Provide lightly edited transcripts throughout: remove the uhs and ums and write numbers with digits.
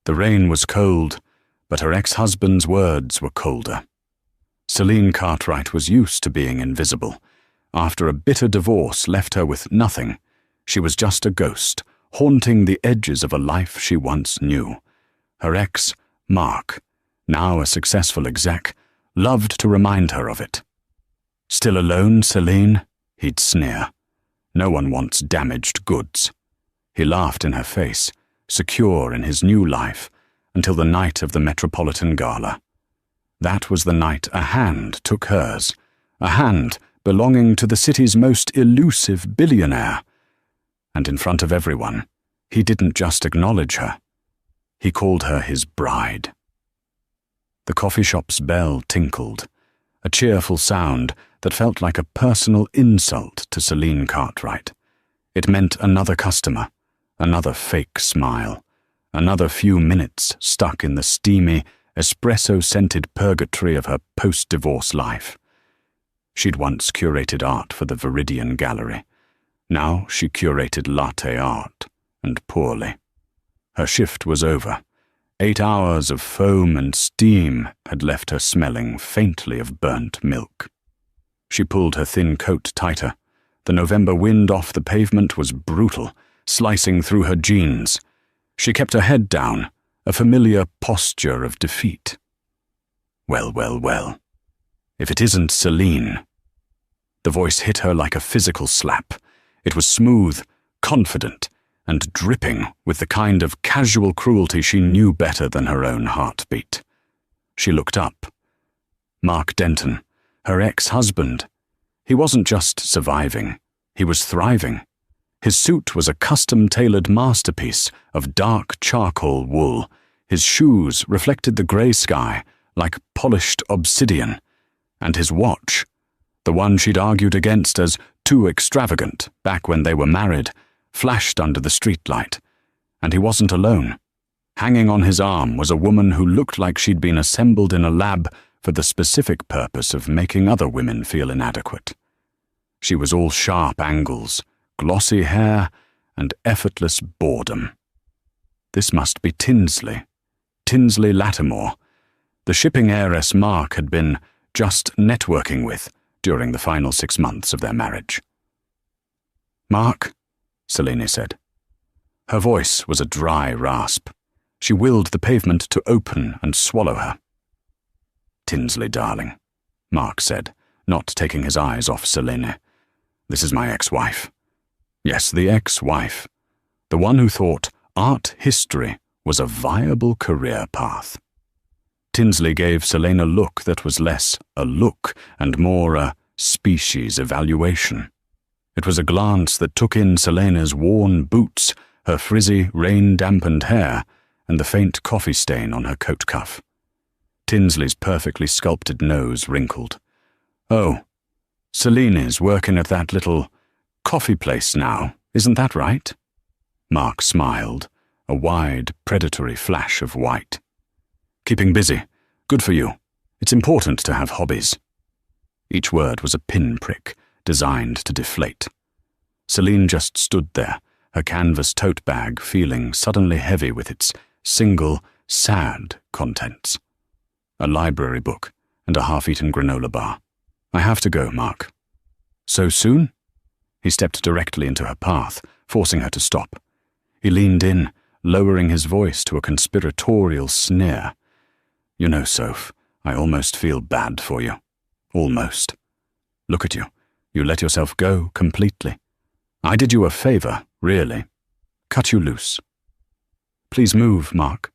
The rain was cold, but her ex-husband's words were colder. Celine Cartwright was used to being invisible. After a bitter divorce left her with nothing, she was just a ghost, haunting the edges of a life she once knew. Her ex, Mark, now a successful exec, loved to remind her of it. "Still alone, Celine?" he'd sneer. "No one wants damaged goods." He laughed in her face, secure in his new life, until the night of the Metropolitan Gala. That was the night a hand took hers, a hand belonging to the city's most elusive billionaire. And in front of everyone, he didn't just acknowledge her. He called her his bride. The coffee shop's bell tinkled, a cheerful sound that felt like a personal insult to Celine Cartwright. It meant another customer, another fake smile, another few minutes stuck in the steamy, espresso-scented purgatory of her post-divorce life. She'd once curated art for the Viridian Gallery. Now she curated latte art, and poorly. Her shift was over. 8 hours of foam and steam had left her smelling faintly of burnt milk. She pulled her thin coat tighter. The November wind off the pavement was brutal, slicing through her jeans. She kept her head down, a familiar posture of defeat. Well, well, well. If it isn't Celine. The voice hit her like a physical slap. It was smooth, confident, and dripping with the kind of casual cruelty she knew better than her own heartbeat. She looked up. Mark Denton, her ex-husband. He wasn't just surviving, he was thriving. His suit was a custom-tailored masterpiece of dark charcoal wool. His shoes reflected the grey sky like polished obsidian. And his watch, the one she'd argued against as too extravagant back when they were married, flashed under the streetlight. And he wasn't alone. Hanging on his arm was a woman who looked like she'd been assembled in a lab for the specific purpose of making other women feel inadequate. She was all sharp angles, glossy hair, and effortless boredom. This must be Tinsley Lattimore, the shipping heiress Mark had been just networking with during the final 6 months of their marriage. "Mark," Celine said. Her voice was a dry rasp. She willed the pavement to open and swallow her. "Tinsley, darling," Mark said, not taking his eyes off Celine. "This is my ex-wife." Yes, the ex-wife. The one who thought art history was a viable career path. Tinsley gave Celine a look that was less a look and more a species evaluation. It was a glance that took in Selena's worn boots, her frizzy, rain-dampened hair, and the faint coffee stain on her coat cuff. Tinsley's perfectly sculpted nose wrinkled. "Oh, Celine is working at that little coffee place now, isn't that right?" Mark smiled, a wide, predatory flash of white. "Keeping busy. Good for you. It's important to have hobbies." Each word was a pinprick, designed to deflate. Celine just stood there, her canvas tote bag feeling suddenly heavy with its single, sad contents. A library book and a half-eaten granola bar. "I have to go, Mark." "So soon?" He stepped directly into her path, forcing her to stop. He leaned in, lowering his voice to a conspiratorial sneer. "You know, Soph, I almost feel bad for you. Almost. Look at you. You let yourself go completely. I did you a favor, really. Cut you loose. Please move, Mark.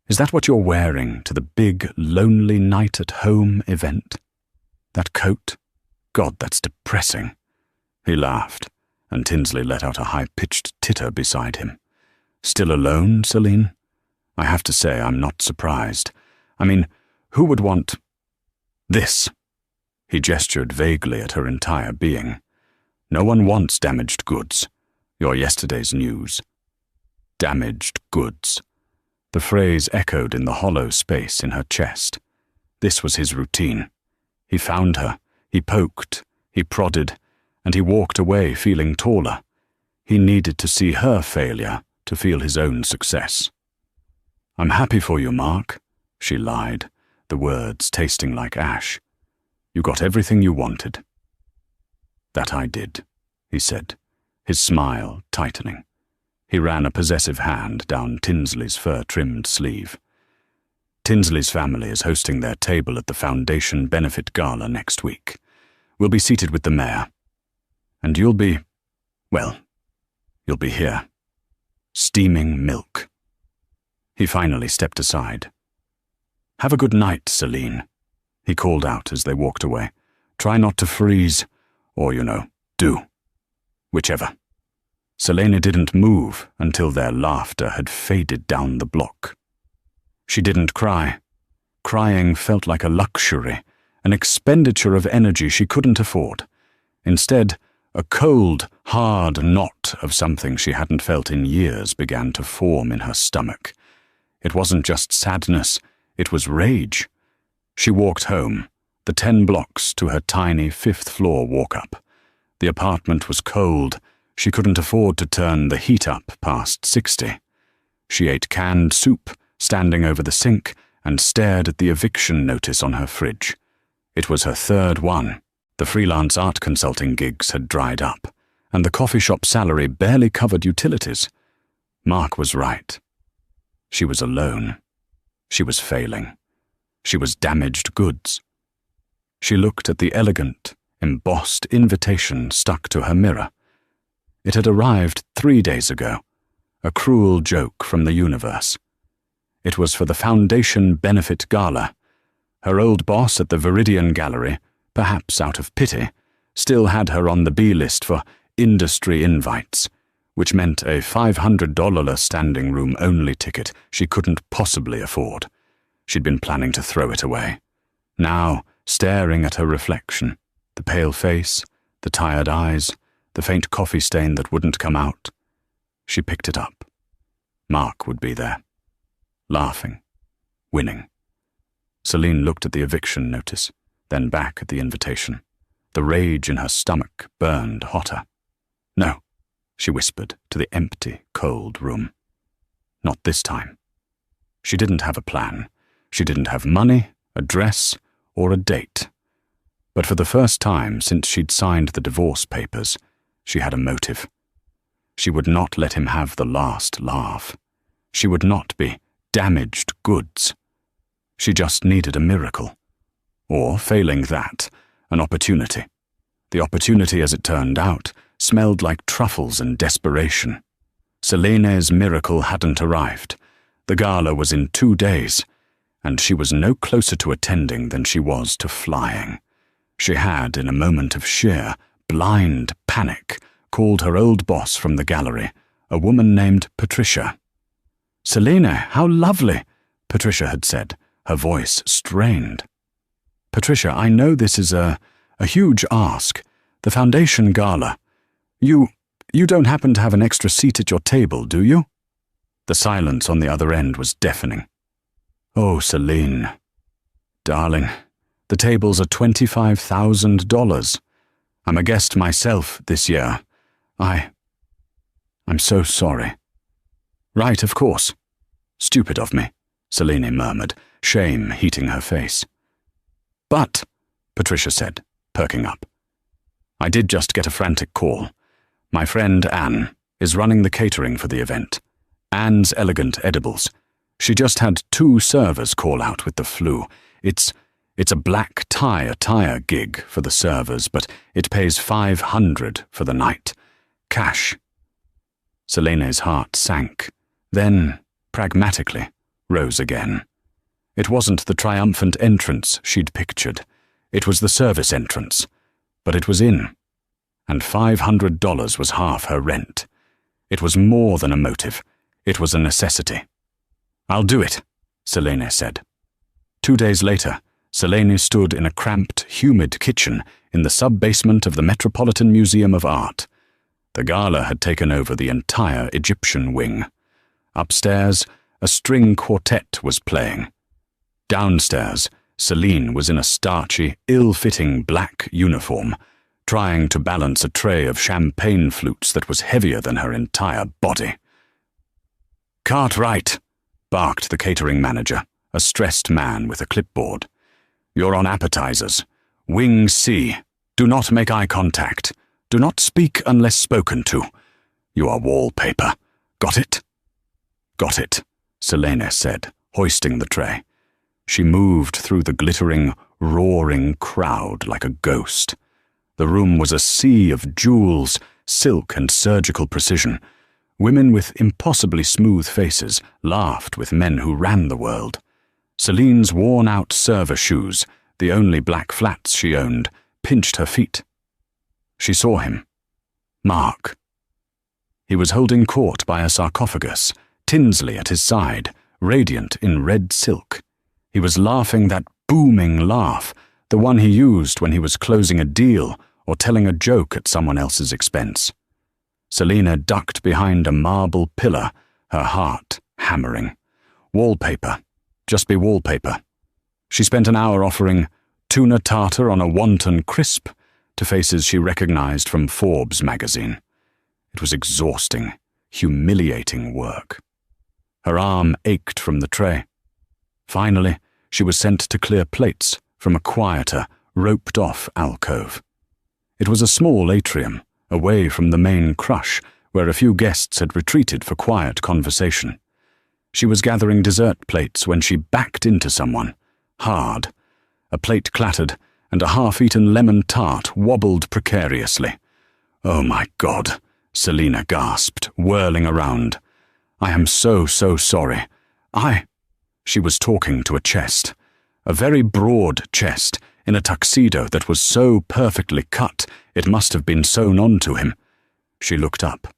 Is that what you're wearing to the big, lonely night at home event? That coat? God, that's depressing." He laughed, and Tinsley let out a high-pitched titter beside him. "Still alone, Celine? I have to say I'm not surprised. I mean, who would want this?" He gestured vaguely at her entire being. "No one wants damaged goods. You're yesterday's news." Damaged goods. The phrase echoed in the hollow space in her chest. This was his routine. He found her, he poked, he prodded, and he walked away feeling taller. He needed to see her failure to feel his own success. "I'm happy for you, Mark," she lied, the words tasting like ash. "You got everything you wanted." "That I did," he said, his smile tightening. He ran a possessive hand down Tinsley's fur-trimmed sleeve. "Tinsley's family is hosting their table at the Foundation Benefit Gala next week. We'll be seated with the mayor. And you'll be here. Steaming milk." He finally stepped aside. "Have a good night, Celine," he called out as they walked away. "Try not to freeze, or, do. Whichever." Selene didn't move until their laughter had faded down the block. She didn't cry. Crying felt like a luxury, an expenditure of energy she couldn't afford. Instead, a cold, hard knot of something she hadn't felt in years began to form in her stomach. It wasn't just sadness, it was rage. She walked home, the 10 blocks to her tiny 5th-floor walk-up. The apartment was cold. She couldn't afford to turn the heat up past 60. She ate canned soup, standing over the sink, and stared at the eviction notice on her fridge. It was her 3rd one. The freelance art consulting gigs had dried up, and the coffee shop salary barely covered utilities. Mark was right. She was alone. She was failing. She was damaged goods. She looked at the elegant, embossed invitation stuck to her mirror. It had arrived 3 days ago, a cruel joke from the universe. It was for the Foundation Benefit Gala. Her old boss at the Viridian Gallery, perhaps out of pity, still had her on the B-list for industry invites, which meant a $500 standing room only ticket she couldn't possibly afford. She'd been planning to throw it away. Now, staring at her reflection, the pale face, the tired eyes, the faint coffee stain that wouldn't come out, she picked it up. Mark would be there, laughing, winning. Celine looked at the eviction notice, then back at the invitation. The rage in her stomach burned hotter. "No," she whispered to the empty, cold room. "Not this time." She didn't have a plan. She didn't have money, a dress, or a date. But for the first time since she'd signed the divorce papers, she had a motive. She would not let him have the last laugh. She would not be damaged goods. She just needed a miracle. Or, failing that, an opportunity. The opportunity, as it turned out, smelled like truffles and desperation. Selene's miracle hadn't arrived. The gala was in 2 days, and she was no closer to attending than she was to flying. She had, in a moment of sheer, blind panic, called her old boss from the gallery, a woman named Patricia. "Selene, how lovely," Patricia had said, her voice strained. "Patricia, I know this is a huge ask. The Foundation Gala. You don't happen to have an extra seat at your table, do you?" The silence on the other end was deafening. "Oh, Celine. Darling, the tables are $25,000. I'm a guest myself this year. I'm so sorry." "Right, of course. Stupid of me," Celine murmured, shame heating her face. "But," Patricia said, perking up, "I did just get a frantic call. My friend Anne is running the catering for the event. Anne's Elegant Edibles. She just had 2 servers call out with the flu. It's a black tie attire gig for the servers, but it pays $500 for the night. Cash." Selene's heart sank, then, pragmatically, rose again. It wasn't the triumphant entrance she'd pictured. It was the service entrance. But it was in. And $500 was half her rent. It was more than a motive. It was a necessity. "I'll do it," Selene said. 2 days later, Selene stood in a cramped, humid kitchen in the sub-basement of the Metropolitan Museum of Art. The gala had taken over the entire Egyptian wing. Upstairs, a string quartet was playing. Downstairs, Celine was in a starchy, ill-fitting black uniform, trying to balance a tray of champagne flutes that was heavier than her entire body. "Cartwright," barked the catering manager, a stressed man with a clipboard. "You're on appetizers. Wing C. Do not make eye contact. Do not speak unless spoken to. You are wallpaper. Got it?" "Got it," Selene said, hoisting the tray. She moved through the glittering, roaring crowd like a ghost. The room was a sea of jewels, silk and surgical precision. Women with impossibly smooth faces laughed with men who ran the world. Celine's worn-out server shoes, the only black flats she owned, pinched her feet. She saw him. Mark. He was holding court by a sarcophagus, Tinsley at his side, radiant in red silk. He was laughing that booming laugh, the one he used when he was closing a deal or telling a joke at someone else's expense. Selina ducked behind a marble pillar, her heart hammering. Wallpaper. Just be wallpaper. She spent an hour offering tuna tartar on a wonton crisp to faces she recognized from Forbes magazine. It was exhausting, humiliating work. Her arm ached from the tray. Finally, she was sent to clear plates from a quieter, roped-off alcove. It was a small atrium, away from the main crush, where a few guests had retreated for quiet conversation. She was gathering dessert plates when she backed into someone, hard. A plate clattered, and a half-eaten lemon tart wobbled precariously. "Oh my God," Selina gasped, whirling around. "I am so sorry. She was talking to a chest, a very broad chest, in a tuxedo that was so perfectly cut it must have been sewn onto him. She looked up.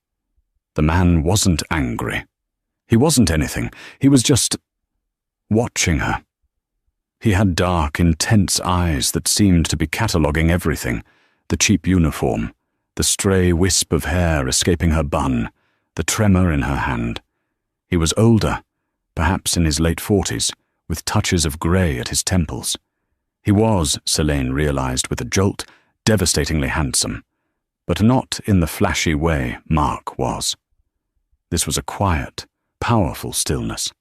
The man wasn't angry. He wasn't anything. He was just watching her. He had dark, intense eyes that seemed to be cataloguing everything, the cheap uniform, the stray wisp of hair escaping her bun, the tremor in her hand. He was older, perhaps in his late 40s, with touches of grey at his temples. He was, Selene realized with a jolt, devastatingly handsome, but not in the flashy way Mark was. This was a quiet, powerful stillness.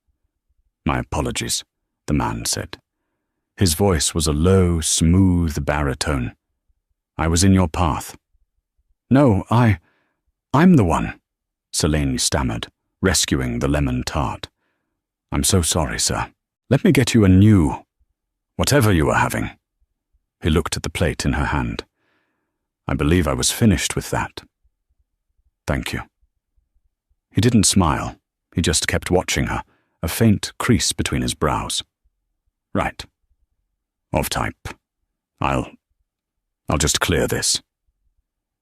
"My apologies," the man said. His voice was a low, smooth baritone. "I was in your path." "No, I'm the one," Selene stammered, rescuing the lemon tart. "I'm so sorry, sir. Let me get you a new, whatever you are having." He looked at the plate in her hand. "I believe I was finished with that." "Thank you." He didn't smile. He just kept watching her, a faint crease between his brows. "Right. Of type. I'll just clear this."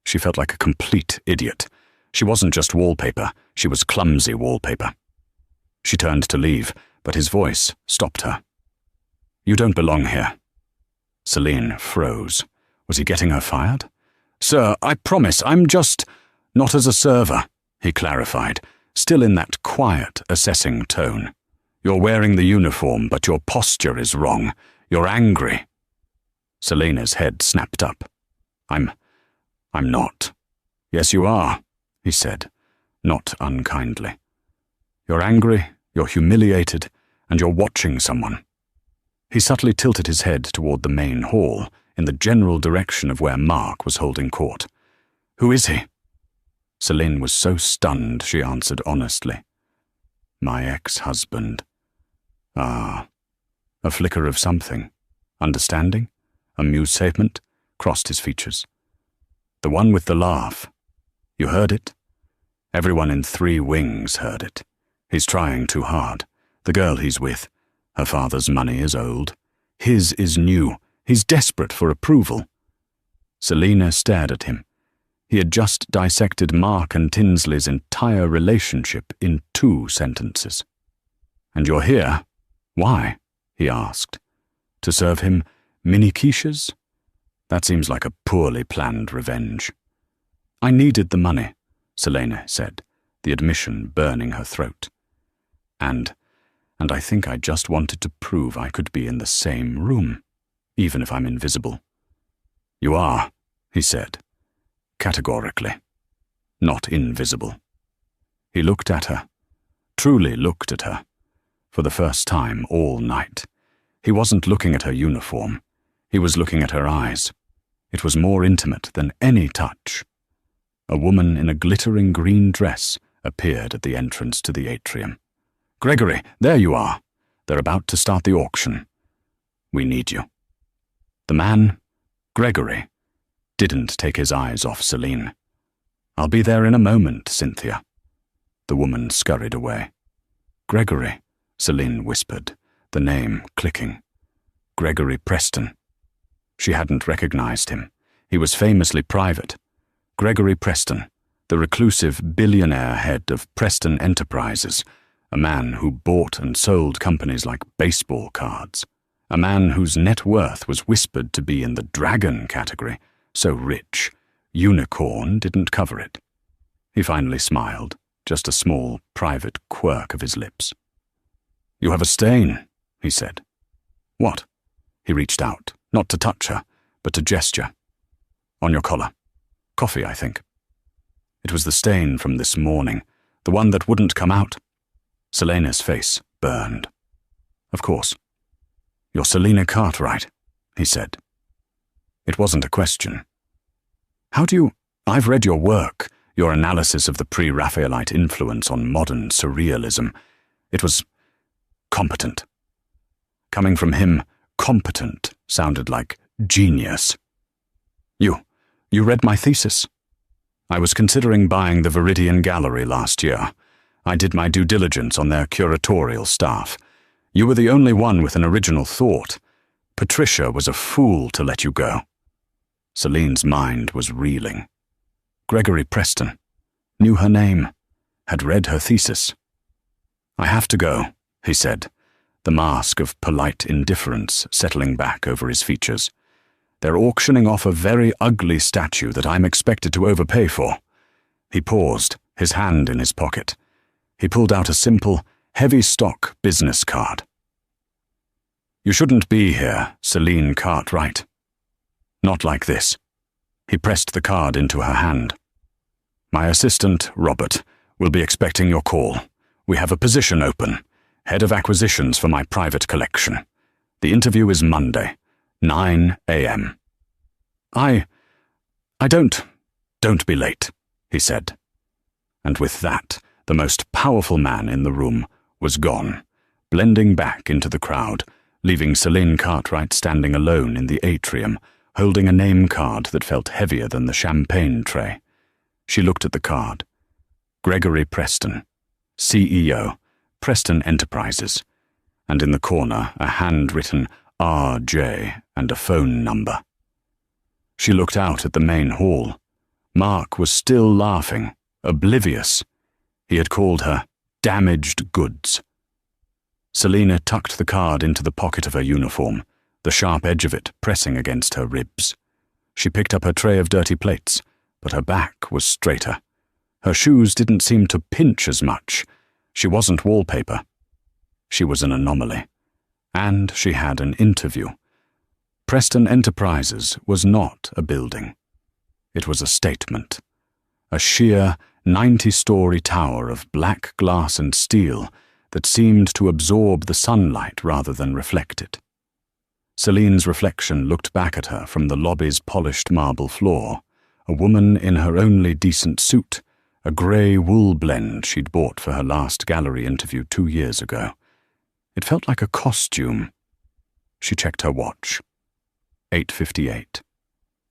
She felt like a complete idiot. She wasn't just wallpaper, she was clumsy wallpaper. She turned to leave, but his voice stopped her. "You don't belong here." Selene froze. Was he getting her fired? "Sir, I promise, I'm just—" "Not as a server," he clarified, still in that quiet, assessing tone. "You're wearing the uniform, but your posture is wrong. You're angry." Selena's head snapped up. I'm not." "Yes, you are," he said, not unkindly. "You're angry, you're humiliated, and you're watching someone." He subtly tilted his head toward the main hall, in the general direction of where Mark was holding court. "Who is he?" Selene was so stunned she answered honestly. "My ex-husband." "Ah." A flicker of something. Understanding? Amusement? Crossed his features. "The one with the laugh. You heard it?" "Everyone in 3 Wings heard it. He's trying too hard. The girl he's with. Her father's money is old. His is new. He's desperate for approval." Selina stared at him. He had just dissected Mark and Tinsley's entire relationship in 2 sentences. "And you're here? Why?" he asked. "To serve him mini quiches? That seems like a poorly planned revenge." "I needed the money," Selene said, the admission burning her throat. And I think I just wanted to prove I could be in the same room, even if I'm invisible." "You are," he said, categorically. "Not invisible." He looked at her, truly looked at her. for the first time all night. He wasn't looking at her uniform. He was looking at her eyes. It was more intimate than any touch. A woman in a glittering green dress appeared at the entrance to the atrium. "Gregory, there you are. They're about to start the auction. We need you." The man, Gregory, didn't take his eyes off Celine. "I'll be there in a moment, Cynthia." The woman scurried away. "Gregory," Celine whispered, the name clicking. Gregory Preston. She hadn't recognized him. He was famously private. Gregory Preston, the reclusive billionaire head of Preston Enterprises, a man who bought and sold companies like baseball cards, a man whose net worth was whispered to be in the dragon category, so rich, unicorn didn't cover it. He finally smiled, just a small, private quirk of his lips. "You have a stain," he said. "What?" He reached out, not to touch her, but to gesture. "On your collar. Coffee, I think." It was the stain from this morning, the one that wouldn't come out. Selena's face burned. "Of course." "You're Selina Cartwright," he said. It wasn't a question. "How do you—" "I've read your work, your analysis of the pre-Raphaelite influence on modern surrealism. It was competent." Coming from him, competent sounded like genius. You read my thesis?" "I was considering buying the Viridian Gallery last year. I did my due diligence on their curatorial staff. You were the only one with an original thought. Patricia was a fool to let you go." Celine's mind was reeling. Gregory Preston. Knew her name. Had read her thesis. "I have to go," he said, the mask of polite indifference settling back over his features. "They're auctioning off a very ugly statue that I'm expected to overpay for." He paused, his hand in his pocket. He pulled out a simple, heavy stock business card. "You shouldn't be here, Celine Cartwright. Not like this." He pressed the card into her hand. "My assistant, Robert, will be expecting your call. We have a position open, head of acquisitions for my private collection. The interview is Monday, 9 a.m. Don't be late," he said. And with that, the most powerful man in the room was gone, blending back into the crowd, leaving Celine Cartwright standing alone in the atrium, holding a name card that felt heavier than the champagne tray. She looked at the card. Gregory Preston, CEO, Preston Enterprises, and in the corner a handwritten R.J. and a phone number. She looked out at the main hall. Mark was still laughing, oblivious. He had called her damaged goods. Selina tucked the card into the pocket of her uniform, the sharp edge of it pressing against her ribs. She picked up her tray of dirty plates, but her back was straighter. Her shoes didn't seem to pinch as much. She wasn't wallpaper. She was an anomaly. And she had an interview. Preston Enterprises was not a building. It was a statement. A sheer 90-story tower of black glass and steel that seemed to absorb the sunlight rather than reflect it. Celine's reflection looked back at her from the lobby's polished marble floor, a woman in her only decent suit, a grey wool blend she'd bought for her last gallery interview 2 years ago. It felt like a costume. She checked her watch. 8:58.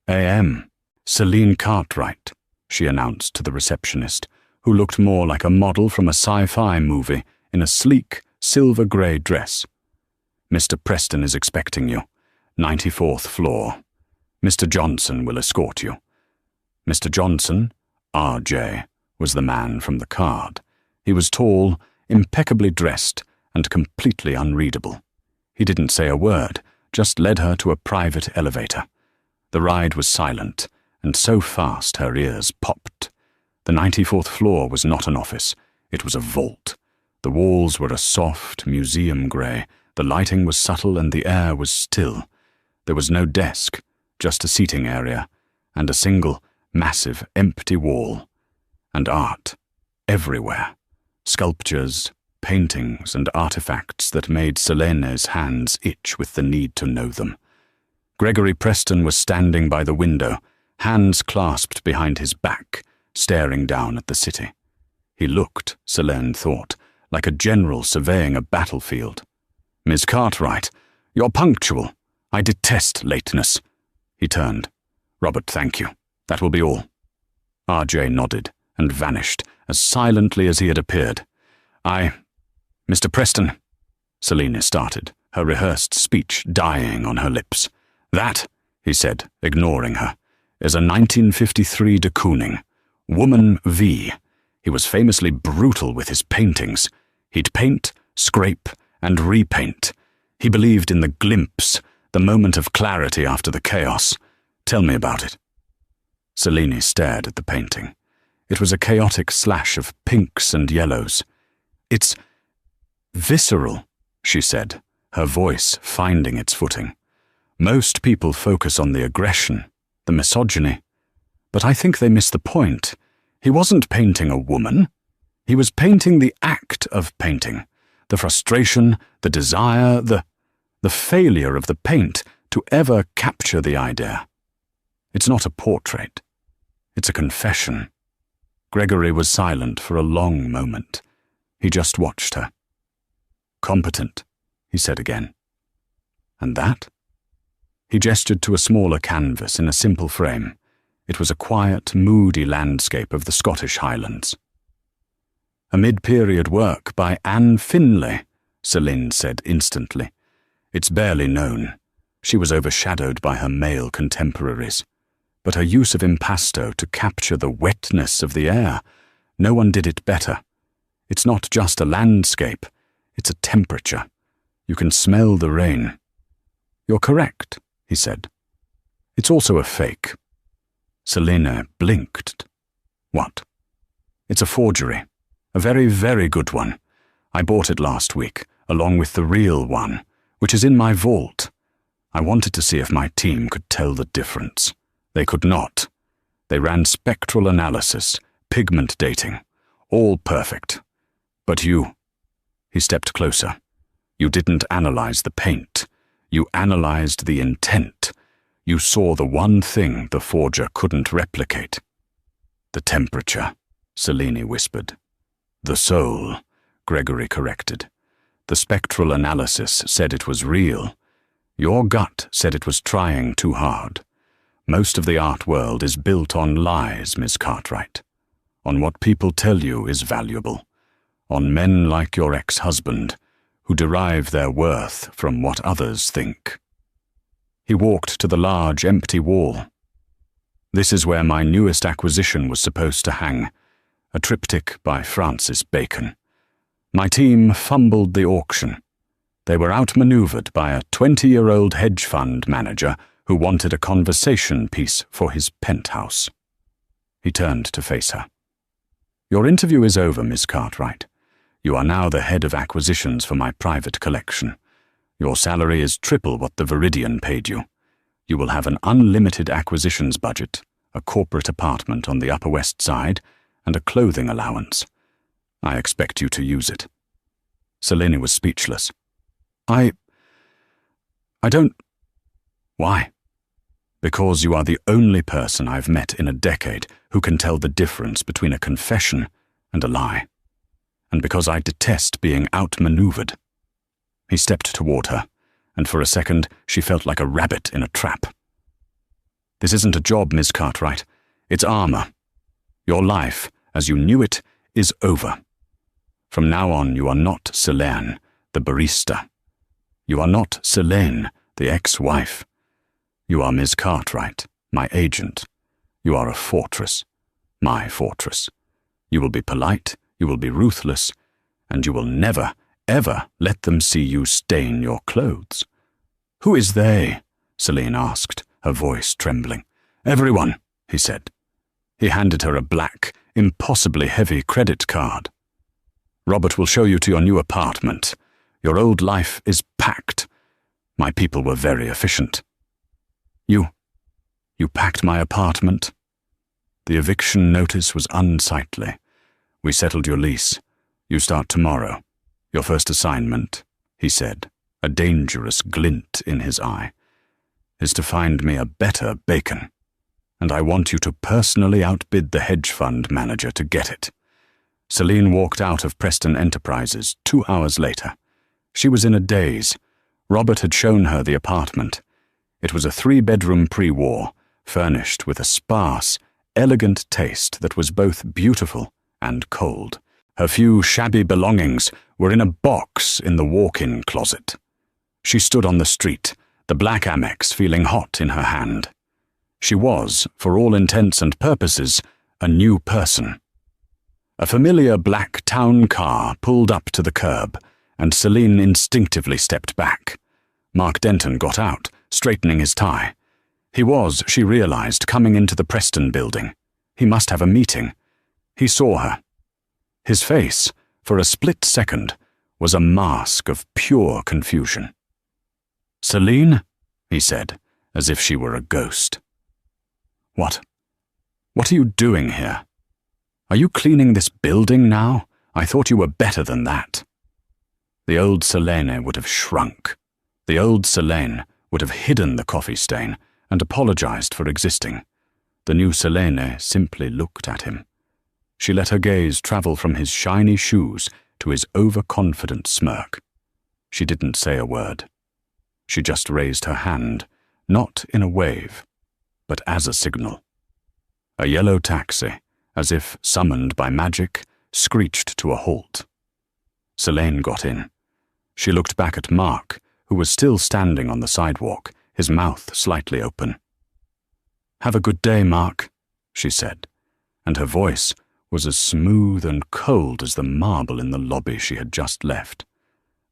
a.m. Celine Cartwright, she announced to the receptionist, who looked more like a model from a sci-fi movie in a sleek, silver-grey dress. "Mr. Preston is expecting you. 94th floor. Mr. Johnson will escort you." Mr. Johnson, R.J., was the man from the card. He was tall, impeccably dressed, and completely unreadable. He didn't say a word, just led her to a private elevator. The ride was silent, and so fast her ears popped. The 94th floor was not an office. It was a vault. The walls were a soft museum grey, the lighting was subtle and the air was still. There was no desk, just a seating area, and a single, massive, empty wall. And art, everywhere. Sculptures, paintings and artifacts that made Selene's hands itch with the need to know them. Gregory Preston was standing by the window, hands clasped behind his back, staring down at the city. He looked, Selene thought, like a general surveying a battlefield. "Miss Cartwright, you're punctual. I detest lateness." He turned. "Robert, thank you. That will be all." RJ nodded and vanished as silently as he had appeared. Mr. Preston," Selene started, her rehearsed speech dying on her lips. "That," he said, ignoring her, "is a 1953 de Kooning. Woman V. He was famously brutal with his paintings. He'd paint, scrape, and repaint. He believed in the glimpse, the moment of clarity after the chaos. Tell me about it." Selene stared at the painting. It was a chaotic slash of pinks and yellows. "It's visceral," she said, her voice finding its footing. "Most people focus on the aggression, the misogyny. But I think they miss the point. He wasn't painting a woman. He was painting the act of painting, the frustration, the desire, the failure of the paint to ever capture the idea. It's not a portrait. It's a confession." Gregory was silent for a long moment. He just watched her. "Competent," he said again. "And that?" He gestured to a smaller canvas in a simple frame. It was a quiet, moody landscape of the Scottish Highlands. "A mid-period work by Anne Finlay," Selene said instantly. "It's barely known. She was overshadowed by her male contemporaries. But her use of impasto to capture the wetness of the air, no one did it better. It's not just a landscape, it's a temperature. You can smell the rain." "You're correct," he said. "It's also a fake." Selene blinked. "What?" "It's a forgery. A very, very good one. I bought it last week, along with the real one, which is in my vault. I wanted to see if my team could tell the difference. They could not. They ran spectral analysis, pigment dating, all perfect. But you," he stepped closer, "you didn't analyze the paint. You analyzed the intent. You saw the one thing the forger couldn't replicate." "The temperature," Selene whispered. "The soul," Gregory corrected. "The spectral analysis said it was real. Your gut said it was trying too hard. Most of the art world is built on lies, Miss Cartwright. On what people tell you is valuable. On men like your ex-husband, who derive their worth from what others think." He walked to the large, empty wall. "This is where my newest acquisition was supposed to hang, a triptych by Francis Bacon. My team fumbled the auction. They were outmaneuvered by a 20-year-old hedge fund manager who wanted a conversation piece for his penthouse." He turned to face her. "Your interview is over, Miss Cartwright. You are now the head of acquisitions for my private collection. Your salary is triple what the Viridian paid you. You will have an unlimited acquisitions budget, a corporate apartment on the Upper West Side, and a clothing allowance. I expect you to use it." Selene was speechless. I don't... Why?" "Because you are the only person I've met in a decade who can tell the difference between a confession and a lie. And because I detest being outmaneuvered." He stepped toward her, and for a second she felt like a rabbit in a trap. "This isn't a job, Miss Cartwright. It's armor. Your life, as you knew it, is over. From now on you are not Selene, the barista. You are not Selene, the ex-wife. You are Miss Cartwright, my agent. You are a fortress, my fortress. You will be polite, you will be ruthless, and you will never, ever let them see you stain your clothes." "Who is they?" Selene asked, her voice trembling. "Everyone," he said. He handed her a black, impossibly heavy credit card. "Robert will show you to your new apartment. Your old life is packed. My people were very efficient." You packed my apartment?" "The eviction notice was unsightly. We settled your lease. You start tomorrow. "Your first assignment," he said, a dangerous glint in his eye, "is to find me a better bacon. And I want you to personally outbid the hedge fund manager to get it." Celine walked out of Preston Enterprises 2 hours later. She was in a daze. Robert had shown her the apartment. It was a 3-bedroom pre-war, furnished with a sparse, elegant taste that was both beautiful and cold. Her few shabby belongings were in a box in the walk-in closet. She stood on the street, the black Amex feeling hot in her hand. She was, for all intents and purposes, a new person. A familiar black town car pulled up to the curb, and Celine instinctively stepped back. Mark Denton got out, straightening his tie. He was, she realized, coming into the Preston building. He must have a meeting. He saw her. His face, for a split second, was a mask of pure confusion. "Celine?" he said, as if she were a ghost. What are you doing here? Are you cleaning this building now? I thought you were better than that." The old Selene would have shrunk. The old Selene would have hidden the coffee stain and apologized for existing. The new Selene simply looked at him. She let her gaze travel from his shiny shoes to his overconfident smirk. She didn't say a word. She just raised her hand, not in a wave, but as a signal. A yellow taxi, as if summoned by magic, screeched to a halt. Selene got in. She looked back at Mark, who was still standing on the sidewalk, his mouth slightly open. "Have a good day, Mark," she said, and her voice was as smooth and cold as the marble in the lobby she had just left.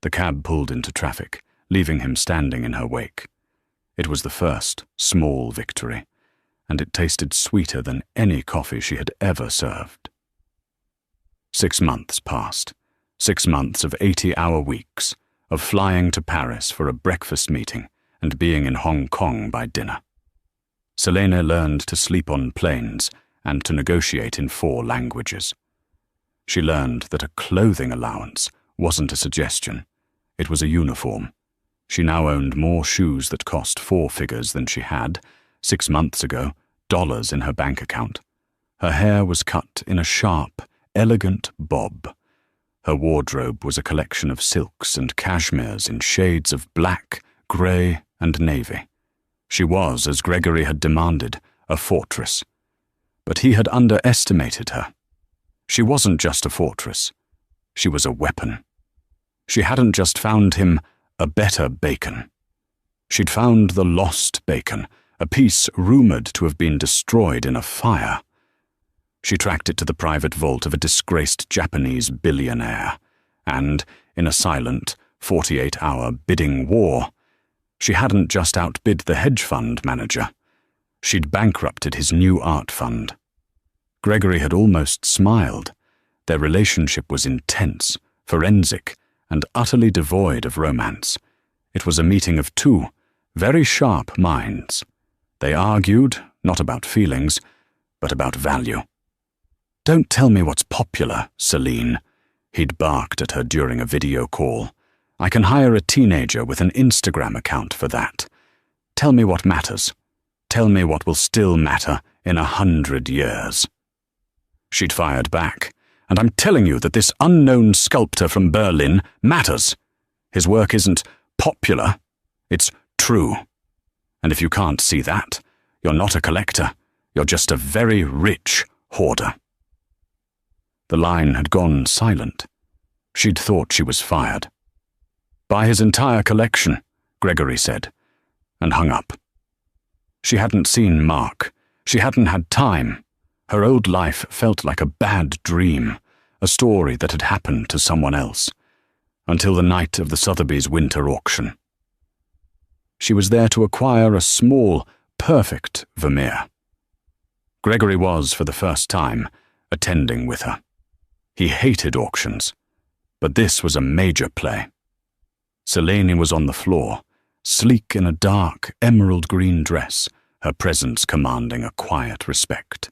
The cab pulled into traffic, leaving him standing in her wake. It was the first small victory, and it tasted sweeter than any coffee she had ever served. 6 months passed. 6 months of 80-hour weeks, of flying to Paris for a breakfast meeting and being in Hong Kong by dinner. Selene learned to sleep on planes and to negotiate in 4 languages. She learned that a clothing allowance wasn't a suggestion. It was a uniform. She now owned more shoes that cost 4 figures than she had, 6 months ago, dollars in her bank account. Her hair was cut in a sharp, elegant bob. Her wardrobe was a collection of silks and cashmeres in shades of black, grey, and navy. She was, as Gregory had demanded, a fortress. But he had underestimated her. She wasn't just a fortress. She was a weapon. She hadn't just found him a better bacon. She'd found the lost bacon, a piece rumoured to have been destroyed in a fire. She tracked it to the private vault of a disgraced Japanese billionaire, and, in a silent, 48-hour bidding war, she hadn't just outbid the hedge fund manager. She'd bankrupted his new art fund. Gregory had almost smiled. Their relationship was intense, forensic, and utterly devoid of romance. It was a meeting of 2 very sharp minds. They argued, not about feelings, but about value. "Don't tell me what's popular, Celine," he'd barked at her during a video call. "I can hire a teenager with an Instagram account for that. Tell me what matters. Tell me what will still matter in 100 years. She'd fired back. "And I'm telling you that this unknown sculptor from Berlin matters. His work isn't popular, it's true. And if you can't see that, you're not a collector, you're just a very rich hoarder." The line had gone silent. She'd thought she was fired. "Buy his entire collection," Gregory said, and hung up. She hadn't seen Mark. She hadn't had time. Her old life felt like a bad dream, a story that had happened to someone else, until the night of the Sotheby's winter auction. She was there to acquire a small, perfect Vermeer. Gregory was, for the first time, attending with her. He hated auctions, but this was a major play. Selene was on the floor, sleek in a dark, emerald-green dress, her presence commanding a quiet respect.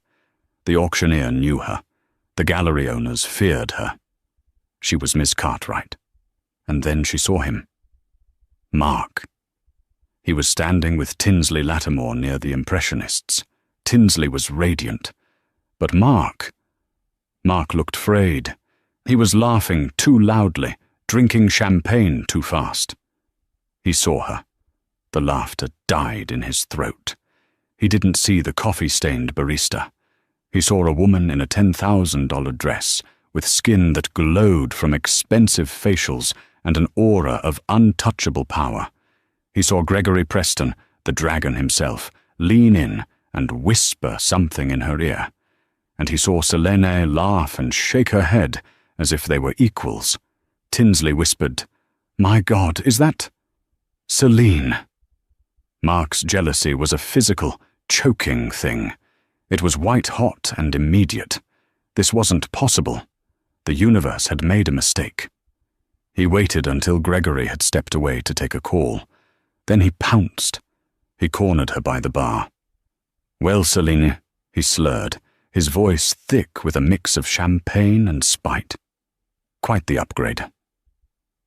The auctioneer knew her. The gallery owners feared her. She was Miss Cartwright. and then she saw him. Mark. He was standing with Tinsley Lattimore near the Impressionists. Tinsley was radiant. But Mark looked frayed. He was laughing too loudly, drinking champagne too fast. He saw her. The laughter died in his throat. He didn't see the coffee-stained barista. He saw a woman in a $10,000 dress, with skin that glowed from expensive facials and an aura of untouchable power. He saw Gregory Preston, the dragon himself, lean in and whisper something in her ear. And he saw Selene laugh and shake her head as if they were equals. Tinsley whispered, "My God, is that Celine?" Mark's jealousy was a physical, choking thing. It was white-hot and immediate. This wasn't possible. The universe had made a mistake. He waited until Gregory had stepped away to take a call. Then he pounced. He cornered her by the bar. "Well, Celine," he slurred, his voice thick with a mix of champagne and spite. "Quite the upgrade.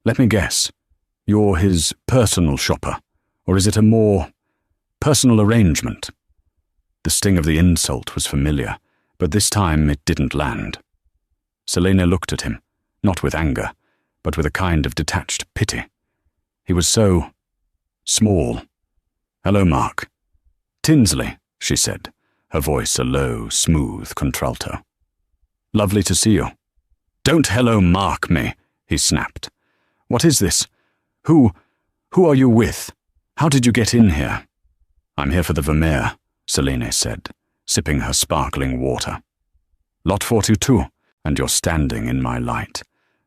Let me guess. You're his personal shopper, or is it a more personal arrangement?" The sting of the insult was familiar, but this time it didn't land. Selena looked at him, not with anger, but with a kind of detached pity. He was so small. "Hello, Mark." "Tinsley," she said, her voice a low, smooth contralto. "Lovely to see you." "Don't hello Mark me," he snapped. "What is this? Who are you with? How did you get in here?" "I'm here for the Vermeer," Selene said, sipping her sparkling water. "Lot 42, and you're standing in my light."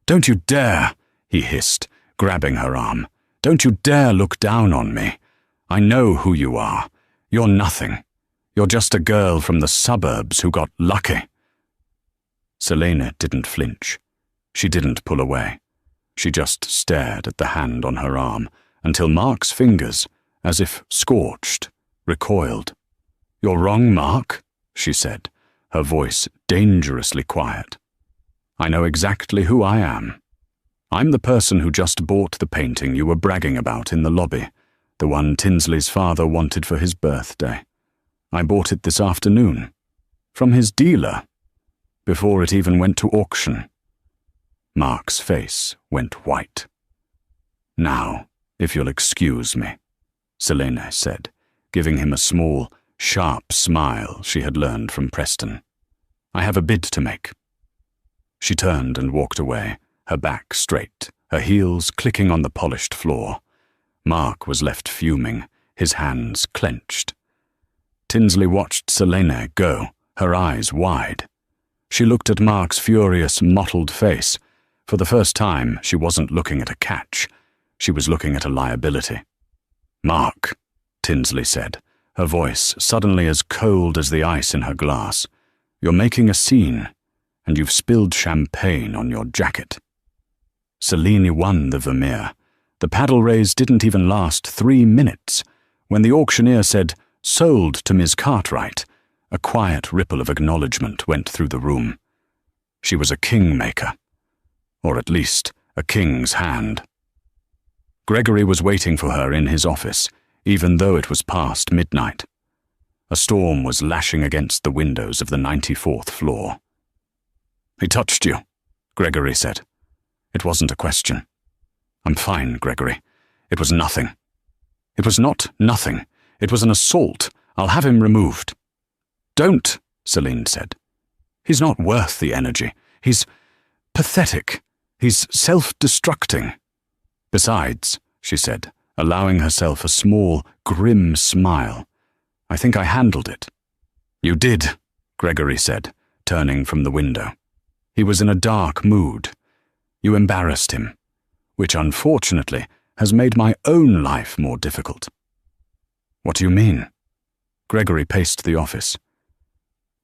"Don't you dare," he hissed, grabbing her arm. "Don't you dare look down on me. I know who you are. You're nothing. You're just a girl from the suburbs who got lucky." Selene didn't flinch. She didn't pull away. She just stared at the hand on her arm until Mark's fingers, as if scorched, recoiled. "You're wrong, Mark," she said, her voice dangerously quiet. "I know exactly who I am. I'm the person who just bought the painting you were bragging about in the lobby, the one Tinsley's father wanted for his birthday. I bought it this afternoon. From his dealer. Before it even went to auction." Mark's face went white. "Now, if you'll excuse me," Selene said, giving him a small, sharp smile she had learned from Preston. "I have a bid to make." She turned and walked away, her back straight, her heels clicking on the polished floor. Mark was left fuming, his hands clenched. Tinsley watched Selene go, her eyes wide. She looked at Mark's furious, mottled face. For the first time, she wasn't looking at a catch. She was looking at a liability. "Mark," Tinsley said, her voice suddenly as cold as the ice in her glass, "you're making a scene, and you've spilled champagne on your jacket." Selene won the Vermeer. The paddle raise didn't even last 3 minutes. When the auctioneer said, "Sold to Miss Cartwright," a quiet ripple of acknowledgement went through the room. She was a kingmaker, or at least a king's hand. Gregory was waiting for her in his office, even though it was past midnight. A storm was lashing against the windows of the 94th floor. "He touched you," Gregory said. It wasn't a question. "I'm fine, Gregory. It was nothing." "It was not nothing. It was an assault. I'll have him removed." "Don't," Selene said. "He's not worth the energy. He's pathetic. He's self-destructing." "Besides," she said, allowing herself a small, grim smile, "I think I handled it." "You did," Gregory said, turning from the window. He was in a dark mood. "You embarrassed him, which unfortunately has made my own life more difficult." "What do you mean?" Gregory paced the office.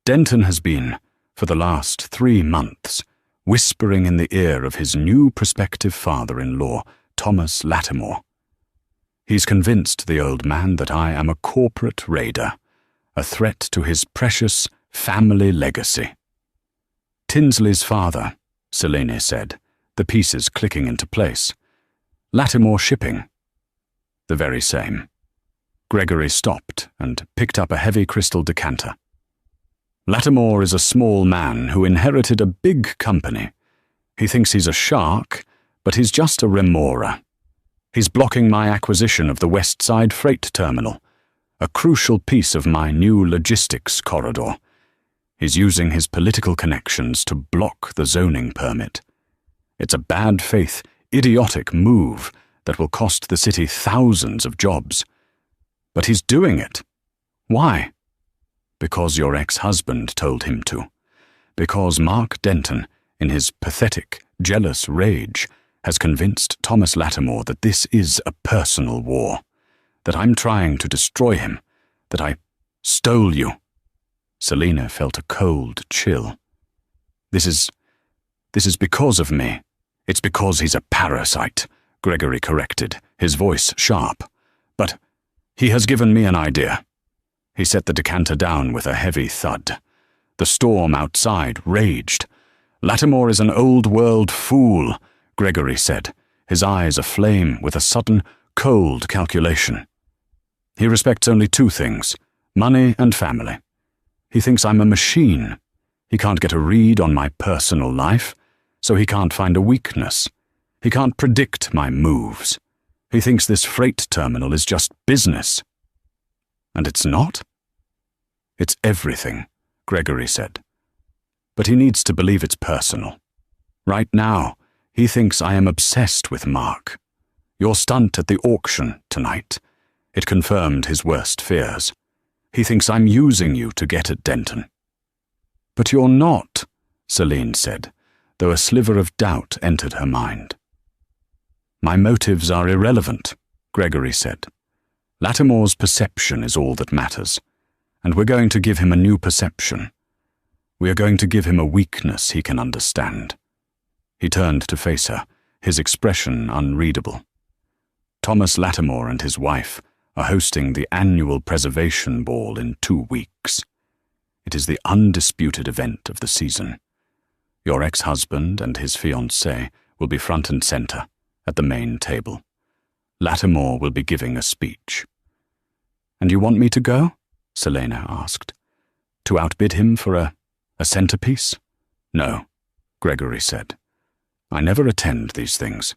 "Denton has been, for the last 3 months, whispering in the ear of his new prospective father-in-law, Thomas Lattimore. He's convinced the old man that I am a corporate raider, a threat to his precious family legacy." "Tinsley's father," Selene said, the pieces clicking into place. Lattimore Shipping. The very same. Gregory stopped and picked up a heavy crystal decanter. Lattimore is a small man who inherited a big company. He thinks he's a shark, but he's just a remora. He's blocking my acquisition of the West Side Freight Terminal, a crucial piece of my new logistics corridor. He's using his political connections to block the zoning permit. It's a bad faith, idiotic move that will cost the city thousands of jobs. But he's doing it. Why? Because your ex-husband told him to. Because Mark Denton, in his pathetic, jealous rage, has convinced Thomas Lattimore that this is a personal war, that I'm trying to destroy him, that I stole you. Selina felt a cold chill. This is because of me. It's because he's a parasite, Gregory corrected, his voice sharp. But he has given me an idea. He set the decanter down with a heavy thud. The storm outside raged. Lattimore is an old-world fool, Gregory said, his eyes aflame with a sudden, cold calculation. He respects only two things, money and family. He thinks I'm a machine. He can't get a read on my personal life, so he can't find a weakness. He can't predict my moves. He thinks this freight terminal is just business. And it's not? It's everything, Gregory said. But he needs to believe it's personal. Right now, he thinks I am obsessed with Mark. Your stunt at the auction tonight, it confirmed his worst fears. He thinks I'm using you to get at Denton. But you're not, Celine said, though a sliver of doubt entered her mind. My motives are irrelevant, Gregory said. Lattimore's perception is all that matters, and we're going to give him a new perception. We are going to give him a weakness he can understand. He turned to face her, his expression unreadable. Thomas Lattimore and his wife are hosting the annual preservation ball in 2 weeks. It is the undisputed event of the season. Your ex-husband and his fiancée will be front and center at the main table. Lattimore will be giving a speech. And you want me to go? Selena asked. To outbid him for a centerpiece? No, Gregory said. I never attend these things.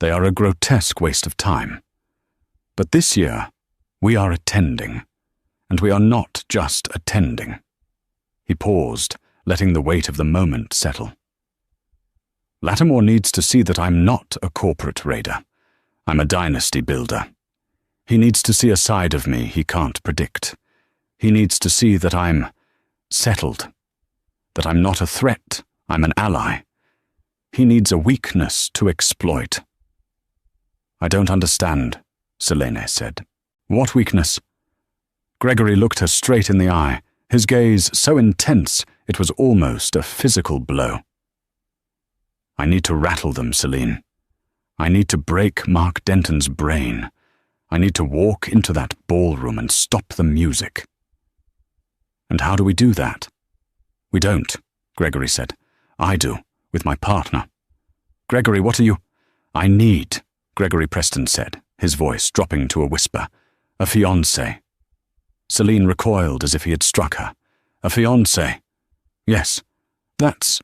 They are a grotesque waste of time. But this year, we are attending, and we are not just attending. He paused, letting the weight of the moment settle. Lattimore needs to see that I'm not a corporate raider. I'm a dynasty builder. He needs to see a side of me he can't predict. He needs to see that I'm settled, that I'm not a threat, I'm an ally. He needs a weakness to exploit. I don't understand, Selene said. What weakness? Gregory looked her straight in the eye, his gaze so intense it was almost a physical blow. I need to rattle them, Celine. I need to break Mark Denton's brain. I need to walk into that ballroom and stop the music. And how do we do that? We don't, Gregory said. I do, with my partner. Gregory, what are you? I need, Gregory Preston said, his voice dropping to a whisper. A fiancé. Celine recoiled as if he had struck her. A fiancé? Yes, that's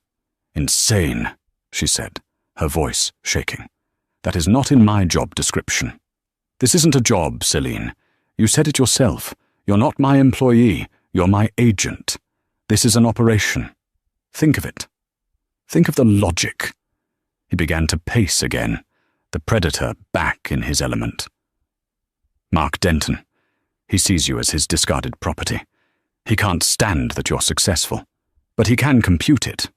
insane, she said, her voice shaking. That is not in my job description. This isn't a job, Celine. You said it yourself. You're not my employee. You're my agent. This is an operation. Think of it. Think of the logic. He began to pace again, the predator back in his element. Mark Denton. He sees you as his discarded property. He can't stand that you're successful, but he can compute it.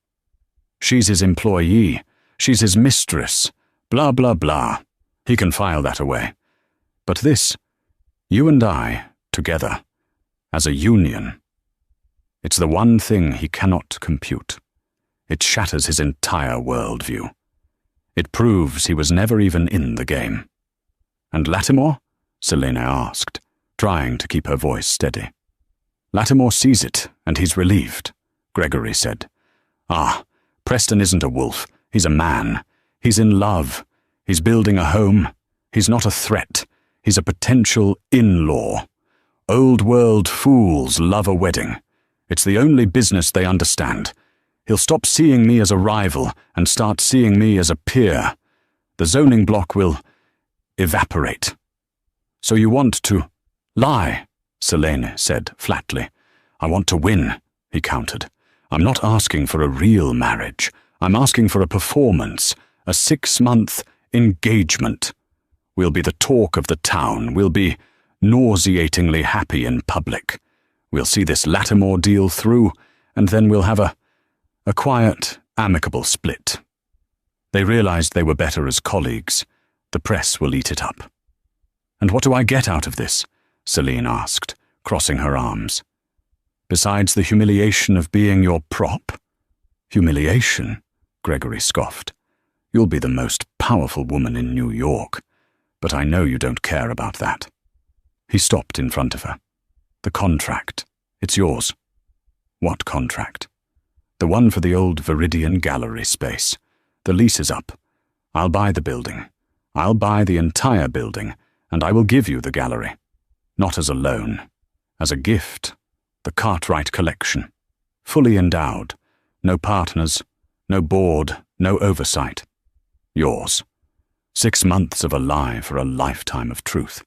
She's his employee. She's his mistress. Blah, blah, blah. He can file that away. But this, you and I, together, as a union, it's the one thing he cannot compute. It shatters his entire worldview. It proves he was never even in the game. And Lattimore? Selena asked, trying to keep her voice steady. Lattimore sees it, and he's relieved, Gregory said. Ah, Preston isn't a wolf. He's a man. He's in love. He's building a home. He's not a threat. He's a potential in-law. Old world fools love a wedding. It's the only business they understand. He'll stop seeing me as a rival and start seeing me as a peer. The zoning block will evaporate. So you want to lie, Selene said flatly. I want to win, he countered. I'm not asking for a real marriage. I'm asking for a performance, a 6-month engagement. We'll be the talk of the town. We'll be nauseatingly happy in public. We'll see this Lattimore deal through, and then we'll have a quiet, amicable split. They realized they were better as colleagues. The press will eat it up. And what do I get out of this? Selene asked, crossing her arms. Besides the humiliation of being your prop? Humiliation? Gregory scoffed. You'll be the most powerful woman in New York, but I know you don't care about that. He stopped in front of her. The contract. It's yours. What contract? The one for the old Viridian Gallery space. The lease is up. I'll buy the building. I'll buy the entire building, and I will give you the gallery. Not as a loan. As a gift. The Cartwright collection. Fully endowed. No partners. No board. No oversight. Yours. 6 months of a lie for a lifetime of truth.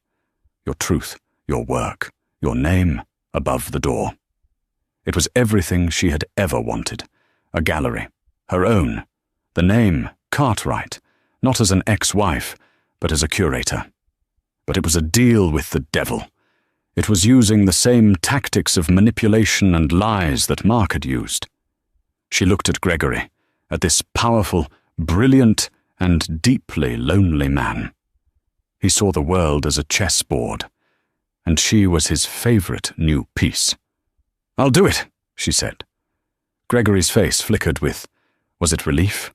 Your truth, your work, your name above the door. It was everything she had ever wanted. A gallery. Her own. The name, Cartwright. Not as an ex-wife, but as a curator. But it was a deal with the devil. It was using the same tactics of manipulation and lies that Mark had used. She looked at Gregory, at this powerful, brilliant, and deeply lonely man. He saw the world as a chessboard, and she was his favorite new piece. I'll do it, she said. Gregory's face flickered with, was it relief?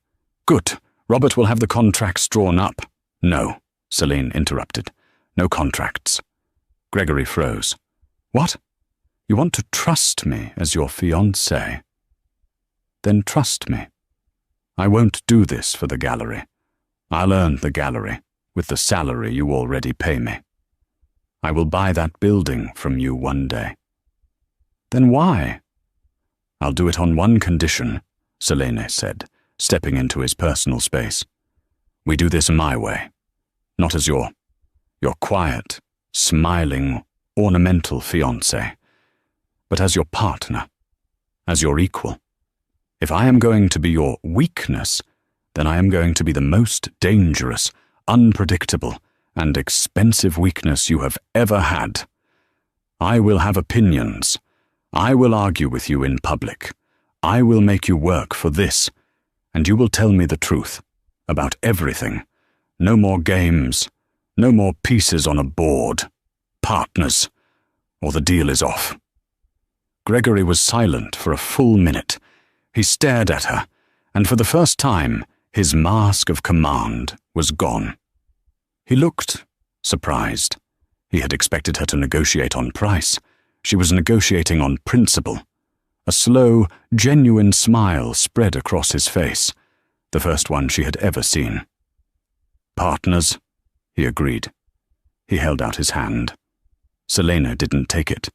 Good, Robert will have the contracts drawn up. No, Selene interrupted. No contracts. Gregory froze. What? You want to trust me as your fiancé? Then trust me. I won't do this for the gallery. I'll earn the gallery with the salary you already pay me. I will buy that building from you one day. Then why? I'll do it on one condition, Selene said, stepping into his personal space. We do this my way, not as your quiet, smiling, ornamental fiancé, but as your partner, as your equal. If I am going to be your weakness, then I am going to be the most dangerous, unpredictable, and expensive weakness you have ever had. I will have opinions. I will argue with you in public. I will make you work for this, and you will tell me the truth about everything. No more games, no more pieces on a board. Partners, or the deal is off. Gregory was silent for a full minute. He stared at her, and for the first time, his mask of command was gone. He looked surprised. He had expected her to negotiate on price. She was negotiating on principle. A slow, genuine smile spread across his face, the first one she had ever seen. Partners, he agreed. He held out his hand. Selena didn't take it.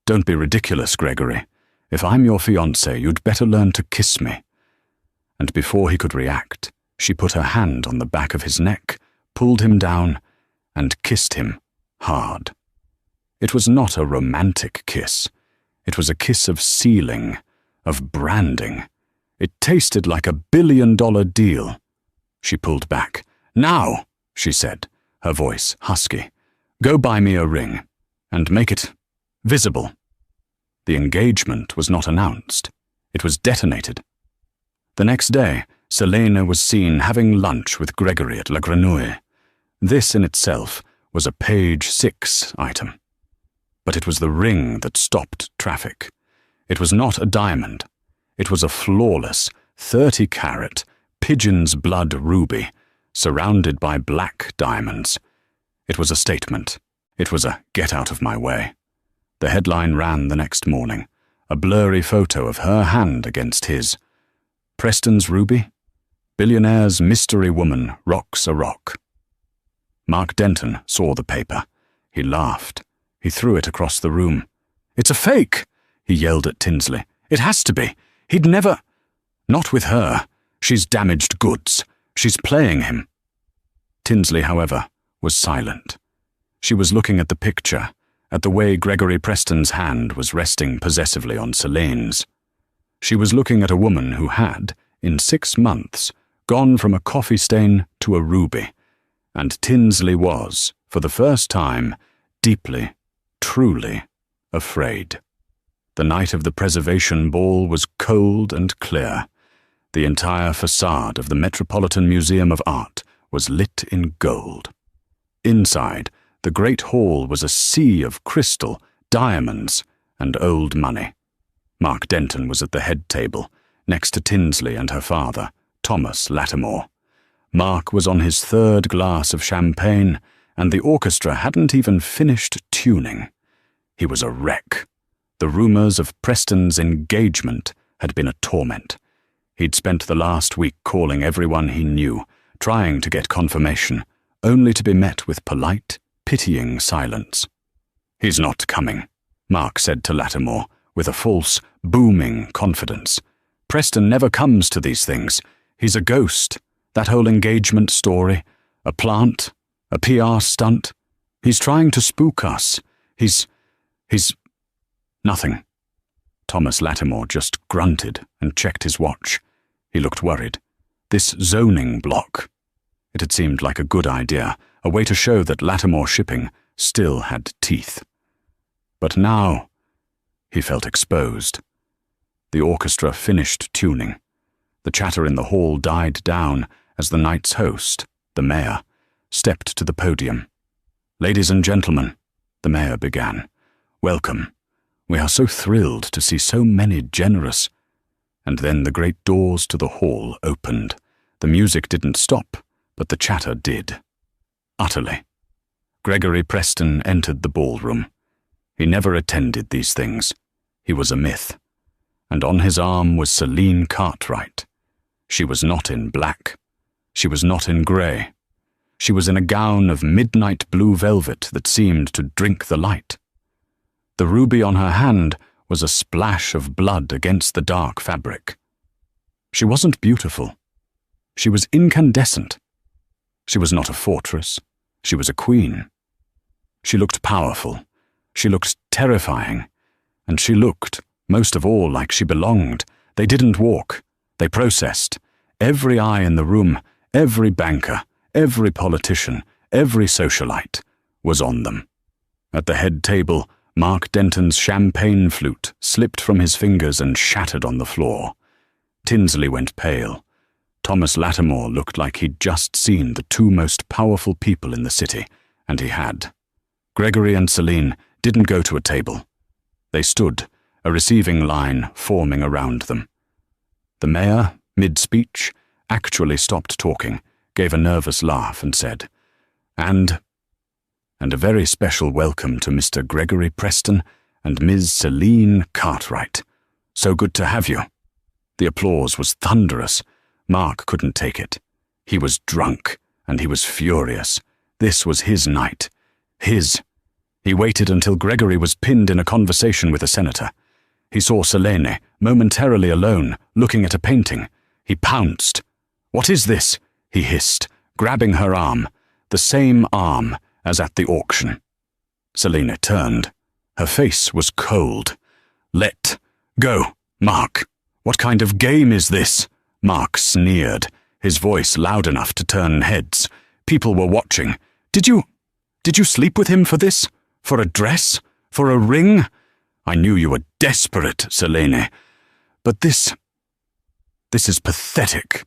Don't be ridiculous, Gregory. If I'm your fiancé, you'd better learn to kiss me. And before he could react, she put her hand on the back of his neck, pulled him down, and kissed him hard. It was not a romantic kiss. It was a kiss of sealing, of branding. It tasted like $1 billion deal. She pulled back. Now, she said, her voice husky, go buy me a ring, and make it visible. The engagement was not announced. It was detonated. The next day, Selena was seen having lunch with Gregory at La Grenouille. This in itself was a page 6 item. But it was the ring that stopped traffic. It was not a diamond. It was a flawless, 30-carat, pigeon's blood ruby, surrounded by black diamonds. It was a statement. It was a get out of my way. The headline ran the next morning, a blurry photo of her hand against his. Preston's ruby? Billionaire's mystery woman rocks a rock. Mark Denton saw the paper. He laughed. He threw it across the room. "It's a fake!" he yelled at Tinsley. "It has to be. He'd never—" "Not with her. She's damaged goods. She's playing him." Tinsley, however, was silent. She was looking at the picture, at the way Gregory Preston's hand was resting possessively on Celine's. She was looking at a woman who had, in 6 months, gone from a coffee stain to a ruby, and Tinsley was, for the first time, deeply, truly afraid. The night of the preservation ball was cold and clear. The entire facade of the Metropolitan Museum of Art was lit in gold. Inside, the great hall was a sea of crystal, diamonds, and old money. Mark Denton was at the head table, next to Tinsley and her father, Thomas Lattimore. Mark was on his 3rd glass of champagne, and the orchestra hadn't even finished tuning. He was a wreck. The rumours of Preston's engagement had been a torment. He'd spent the last week calling everyone he knew, trying to get confirmation, only to be met with polite, pitying silence. "He's not coming," Mark said to Lattimore, with a false, booming confidence. "Preston never comes to these things. He's a ghost. That whole engagement story, a plant, a PR stunt. He's trying to spook us. He's... Nothing." Thomas Lattimore just grunted and checked his watch. He looked worried. This zoning block. It had seemed like a good idea, a way to show that Lattimore Shipping still had teeth. But now he felt exposed. The orchestra finished tuning. The chatter in the hall died down as the night's host, the mayor, stepped to the podium. "Ladies and gentlemen," the mayor began, "welcome. We are so thrilled to see so many generous—" And then the great doors to the hall opened. The music didn't stop, but the chatter did. Utterly. Gregory Preston entered the ballroom. He never attended these things. He was a myth. And on his arm was Celine Cartwright. She was not in black. She was not in grey. She was in a gown of midnight blue velvet that seemed to drink the light. The ruby on her hand was a splash of blood against the dark fabric. She wasn't beautiful. She was incandescent. She was not a fortress. She was a queen. She looked powerful. She looked terrifying. And she looked, most of all, like she belonged. They didn't walk. They processed. Every eye in the room, every banker, every politician, every socialite was on them. At the head table, Mark Denton's champagne flute slipped from his fingers and shattered on the floor. Tinsley went pale. Thomas Lattimore looked like he'd just seen the 2 most powerful people in the city, and he had. Gregory and Celine didn't go to a table. They stood, a receiving line forming around them. The mayor, mid-speech, actually stopped talking, gave a nervous laugh and said, And a very special welcome to Mr. Gregory Preston and Ms. Celine Cartwright. So good to have you." The applause was thunderous. Mark couldn't take it. He was drunk, and he was furious. This was his night. His. He waited until Gregory was pinned in a conversation with a senator. He saw Selene, momentarily alone, looking at a painting. He pounced. "What is this?" he hissed, grabbing her arm, the same arm as at the auction. Selene turned. Her face was cold. "Let go, Mark. What kind of game is this?" Mark sneered, his voice loud enough to turn heads. People were watching. Did you sleep with him for this? For a dress? For a ring? I knew you were desperate, Selene. But this is pathetic."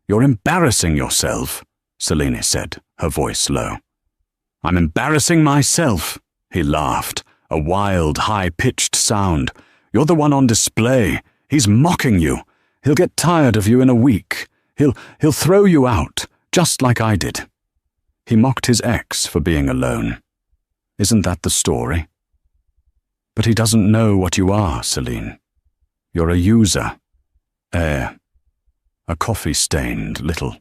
"You're embarrassing yourself," Selene said, her voice low. "I'm embarrassing myself," he laughed, a wild, high-pitched sound. "You're the one on display. He's mocking you. He'll get tired of you in a week. He'll throw you out, just like I did." He mocked his ex for being alone. Isn't that the story? But he doesn't know what you are, Celine. You're a user. A a coffee-stained little.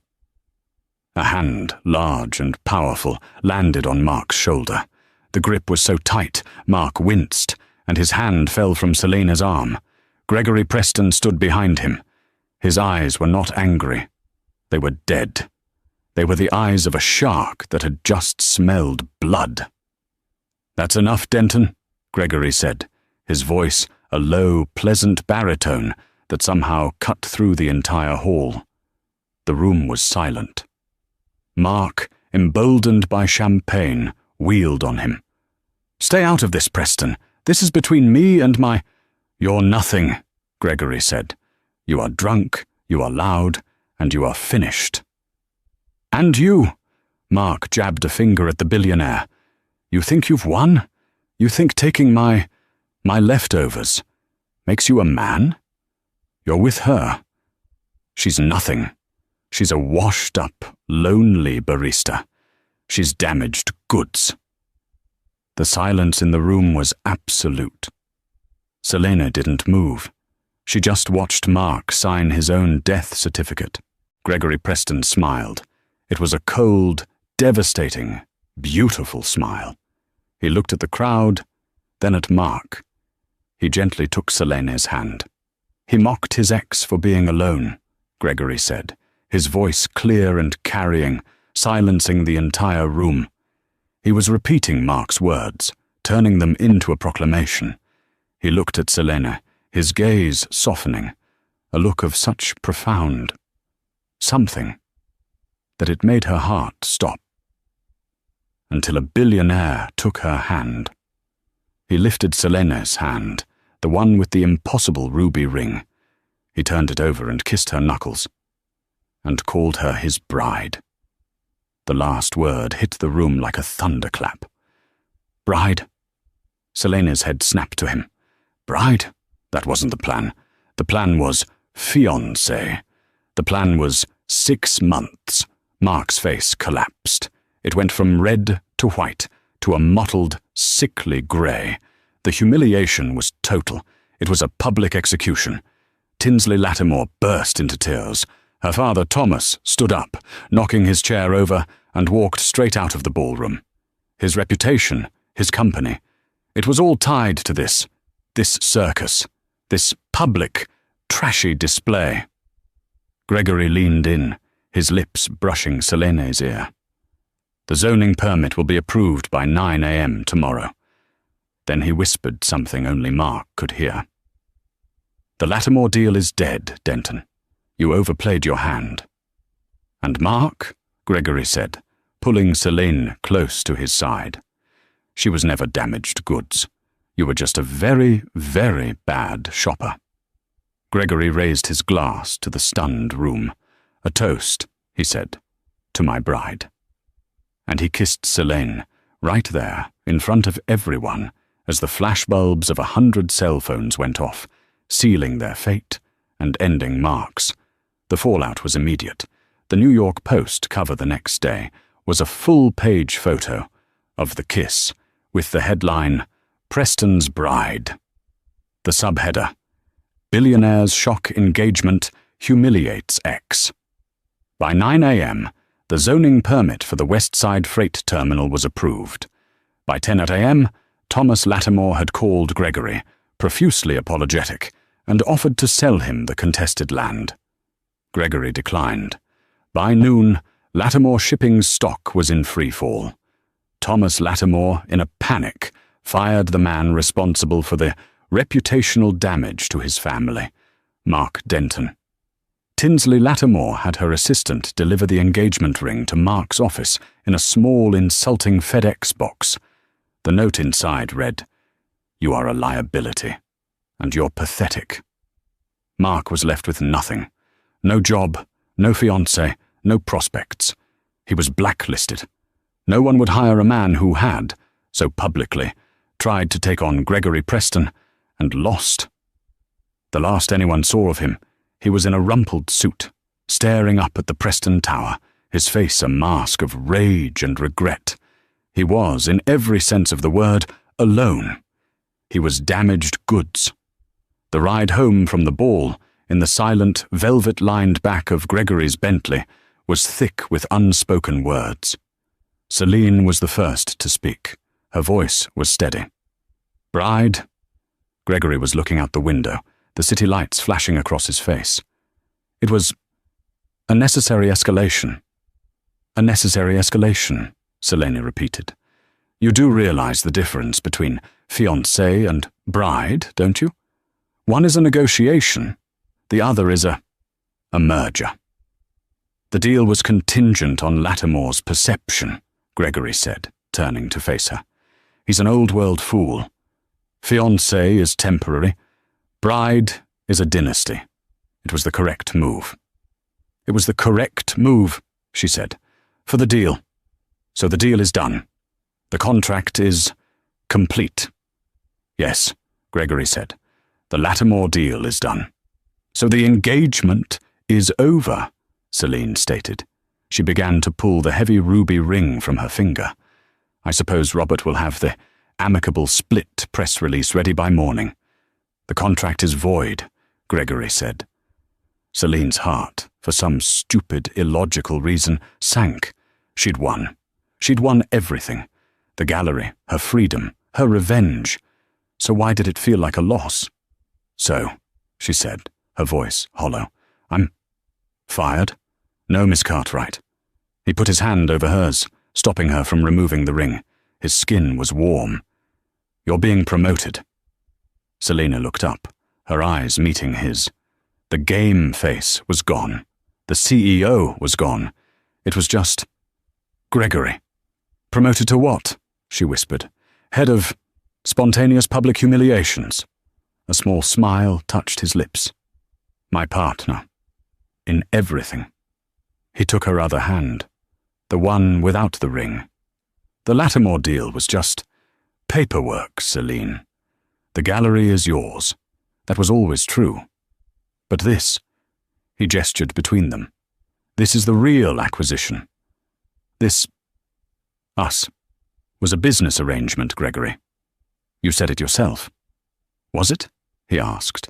A hand, large and powerful, landed on Mark's shoulder. The grip was so tight, Mark winced, and his hand fell from Selena's arm. Gregory Preston stood behind him. His eyes were not angry. They were dead. They were the eyes of a shark that had just smelled blood. "That's enough, Denton," Gregory said, his voice a low, pleasant baritone that somehow cut through the entire hall. The room was silent. Mark, emboldened by champagne, wheeled on him. "Stay out of this, Preston. This is between me and my—" "You're nothing," Gregory said. "You are drunk, you are loud, and you are finished." "And you," Mark jabbed a finger at the billionaire. "You think you've won? You think taking my leftovers makes you a man? You're with her. She's nothing. She's a washed-up, lonely barista. She's damaged goods." The silence in the room was absolute. Selena didn't move. She just watched Mark sign his own death certificate. Gregory Preston smiled. It was a cold, devastating, beautiful smile. He looked at the crowd, then at Mark. He gently took Selena's hand. "He mocked his ex for being alone," Gregory said, his voice clear and carrying, silencing the entire room. He was repeating Mark's words, turning them into a proclamation. He looked at Selena, his gaze softening, a look of such profound something that it made her heart stop. Until a billionaire took her hand. He lifted Selena's hand, the one with the impossible ruby ring. He turned it over and kissed her knuckles, and called her his bride. The last word hit the room like a thunderclap. "Bride?" Selena's head snapped to him. "Bride? That wasn't the plan. The plan was fiancé. The plan was 6 months." Mark's face collapsed. It went from red to white to a mottled, sickly grey. The humiliation was total. It was a public execution. Tinsley Lattimore burst into tears. Her father, Thomas, stood up, knocking his chair over, and walked straight out of the ballroom. His reputation, his company, it was all tied to this circus, this public, trashy display. Gregory leaned in, his lips brushing Selena's ear. "The zoning permit will be approved by 9 a.m. tomorrow." Then he whispered something only Mark could hear. "The Lattimore deal is dead, Denton. You overplayed your hand." "And Mark?" Gregory said, pulling Selene close to his side. "She was never damaged goods. You were just a very, very bad shopper." Gregory raised his glass to the stunned room. "A toast," he said, "to my bride." And he kissed Selene, right there, in front of everyone, as the flashbulbs of 100 cell phones went off, sealing their fate and ending Mark's. The fallout was immediate. The New York Post cover the next day was a full-page photo of the kiss, with the headline, "Preston's Bride." The subheader, "Billionaire's shock engagement humiliates ex." By 9 a.m., the zoning permit for the West Side Freight Terminal was approved. By 10 a.m., Thomas Lattimore had called Gregory, profusely apologetic, and offered to sell him the contested land. Gregory declined. By noon, Lattimore Shipping's stock was in free fall. Thomas Lattimore, in a panic, fired the man responsible for the reputational damage to his family, Mark Denton. Tinsley Lattimore had her assistant deliver the engagement ring to Mark's office in a small, insulting FedEx box. The note inside read, "You are a liability, and you're pathetic." Mark was left with nothing. No job, no fiancé, no prospects. He was blacklisted. No one would hire a man who had, so publicly, tried to take on Gregory Preston and lost. The last anyone saw of him, he was in a rumpled suit, staring up at the Preston Tower, his face a mask of rage and regret. He was, in every sense of the word, alone. He was damaged goods. The ride home from the ball, in the silent, velvet-lined back of Gregory's Bentley, was thick with unspoken words. Celine was the first to speak. Her voice was steady. "Bride?" Gregory was looking out the window, the city lights flashing across his face. It was a necessary escalation. "A necessary escalation," Selene repeated. "You do realize the difference between fiancé and bride, don't you? One is a negotiation, the other is a merger." "The deal was contingent on Lattimore's perception," Gregory said, turning to face her. "He's an old-world fool. Fiancé is temporary. Bride is a dynasty. It was the correct move." "It was the correct move," she said, "for the deal. So the deal is done. The contract is complete." "Yes," Gregory said. "The Lattimore deal is done." "So the engagement is over," Celine stated. She began to pull the heavy ruby ring from her finger. "I suppose Robert will have the amicable split press release ready by morning." "The contract is void," Gregory said. Celine's heart, for some stupid, illogical reason, sank. She'd won. She'd won everything. The gallery, her freedom, her revenge. So why did it feel like a loss? "So," she said, her voice hollow, "I'm fired?" "No, Miss Cartwright." He put his hand over hers, stopping her from removing the ring. His skin was warm. "You're being promoted." Selena looked up, her eyes meeting his. The game face was gone. The CEO was gone. It was just Gregory. "Promoted to what?" she whispered. "Head of spontaneous public humiliations." A small smile touched his lips. "My partner. In everything." He took her other hand, the one without the ring. "The Lattimore deal was just paperwork, Celine. The gallery is yours. That was always true. But this," he gestured between them, "this is the real acquisition. This, us, was a business arrangement, Gregory. You said it yourself." "Was it?" he asked.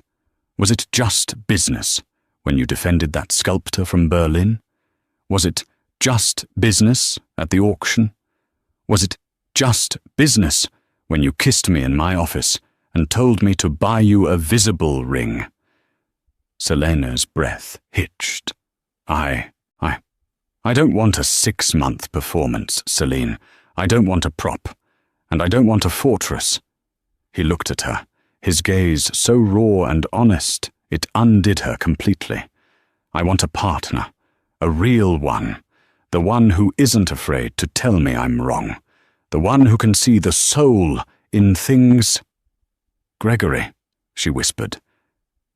"Was it just business when you defended that sculptor from Berlin? Was it just business at the auction? Was it just business when you kissed me in my office and told me to buy you a visible ring?" Selena's breath hitched. I don't want a 6-month performance, Celine. I don't want a prop. And I don't want a fortress." He looked at her, his gaze so raw and honest, it undid her completely. "I want a partner, a real one, the one who isn't afraid to tell me I'm wrong, the one who can see the soul in things." "Gregory," she whispered,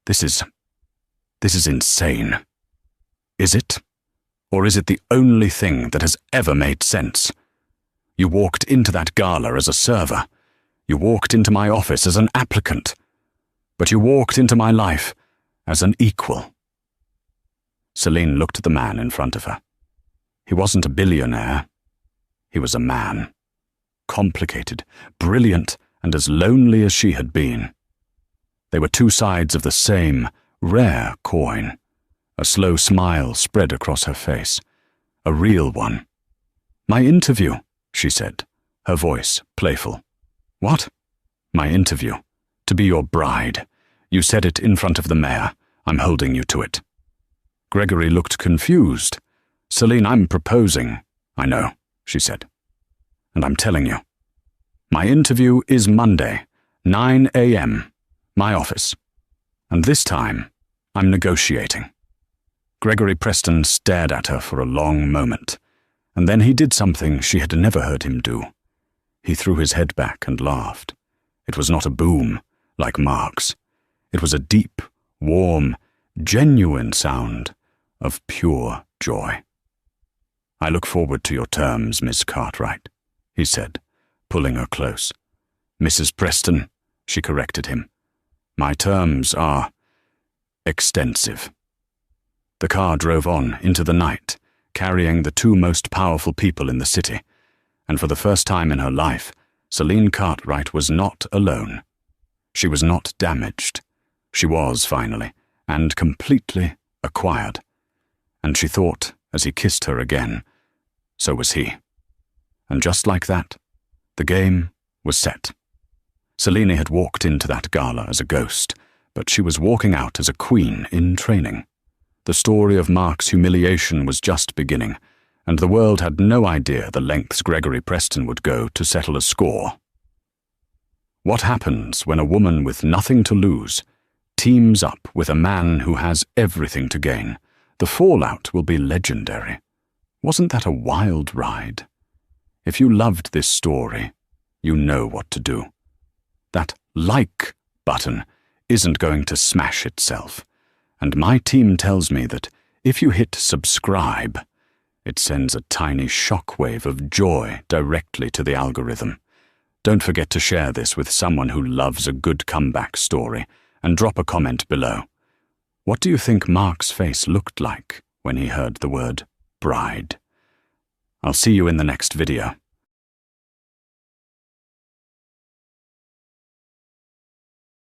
This is insane. Is it? Or is it the only thing that has ever made sense? You walked into that gala as a server. You walked into my office as an applicant. But you walked into my life as an equal." Celine looked at the man in front of her. He wasn't a billionaire. He was a man. Complicated, brilliant, and as lonely as she had been. They were two sides of the same, rare coin. A slow smile spread across her face. A real one. "My interview," she said, her voice playful. "What?" "My interview. To be your bride. You said it in front of the mayor. I'm holding you to it." Gregory looked confused. "Celine, I'm proposing." "I know," she said. "And I'm telling you. My interview is Monday, 9 a.m., my office. And this time, I'm negotiating." Gregory Preston stared at her for a long moment, and then he did something she had never heard him do. He threw his head back and laughed. It was not a boom, like Mark's. It was a deep, warm, genuine sound of pure joy. "I look forward to your terms, Miss Cartwright," he said, pulling her close. "Mrs. Preston," she corrected him. "My terms are extensive." The car drove on into the night, carrying the two most powerful people in the city, and for the first time in her life, Celine Cartwright was not alone. She was not damaged. She was, finally, and completely acquired. And she thought, as he kissed her again, so was he. And just like that, the game was set. Selene had walked into that gala as a ghost, but she was walking out as a queen in training. The story of Mark's humiliation was just beginning, and the world had no idea the lengths Gregory Preston would go to settle a score. What happens when a woman with nothing to lose teams up with a man who has everything to gain? The fallout will be legendary. Wasn't that a wild ride? If you loved this story, you know what to do. That like button isn't going to smash itself, and my team tells me that if you hit subscribe, it sends a tiny shockwave of joy directly to the algorithm. Don't forget to share this with someone who loves a good comeback story, and drop a comment below. What do you think Mark's face looked like when he heard the word bride? I'll see you in the next video.